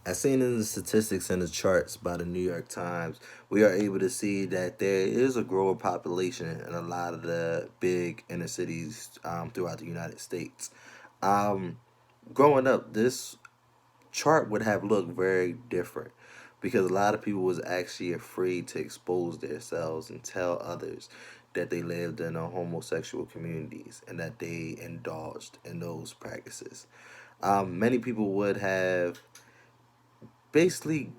As seen in the statistics and the charts by the New York Times, we are able to see that there is a growing population in a lot of the big inner cities throughout the United States. Um, Growing up, this chart would have looked very different because a lot of people was actually afraid to expose themselves and tell others that they lived in a homosexual communities and that they indulged in those practices. Many people would have basically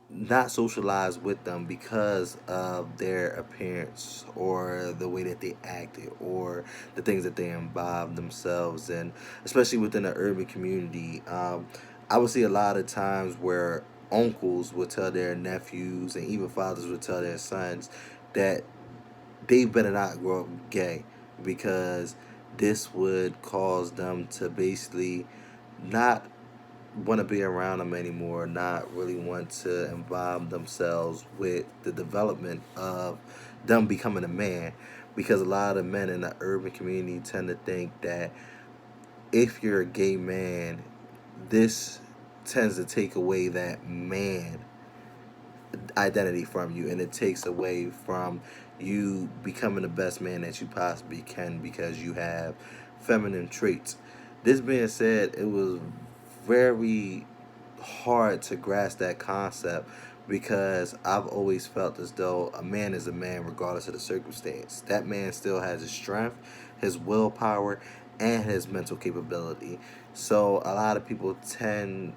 not socialize with them because of their appearance or the way that they acted or the things that they involved themselves in, especially within the urban community. I would see a lot of times where uncles would tell their nephews and even fathers would tell their sons that they better not grow up gay because this would cause them to basically not want to be around them anymore, not really want to involve themselves with the development of them becoming a man. Because a lot of men in the urban community tend to think that if you're a gay man, this tends to take away that man identity from you, and it takes away from you becoming the best man that you possibly can because you have feminine traits. This being said, it was very hard to grasp that concept because I've always felt as though a man is a man regardless of the circumstance. That man still has his strength, his willpower, and his mental capability. So a lot of people tend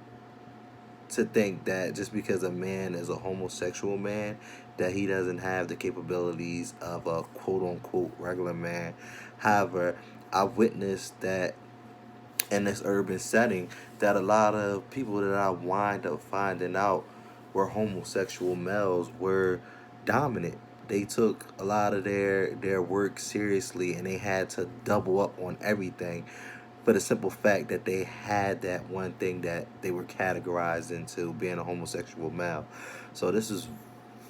to think that just because a man is a homosexual man, that he doesn't have the capabilities of a quote unquote regular man. However, I've witnessed that in this urban setting that a lot of people that I wind up finding out were homosexual males were dominant. They took a lot of their work seriously and they had to double up on everything for the simple fact that they had that one thing that they were categorized into being a homosexual male. So this is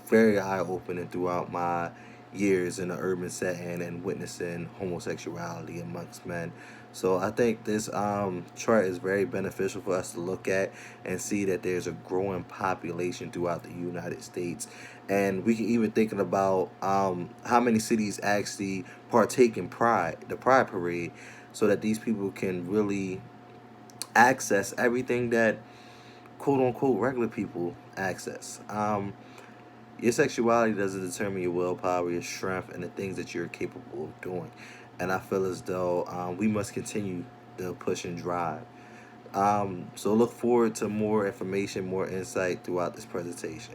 very eye opening throughout my years in the urban setting and witnessing homosexuality amongst men. So I think this chart is very beneficial for us to look at and see that there's a growing population throughout the United States. And we can even think about how many cities actually partake in Pride, the Pride Parade, so that these people can really access everything that quote unquote regular people access. Your sexuality doesn't determine your willpower, your strength, and the things that you're capable of doing. And I feel as though we must continue the push and drive. So look forward to more information, more insight throughout this presentation.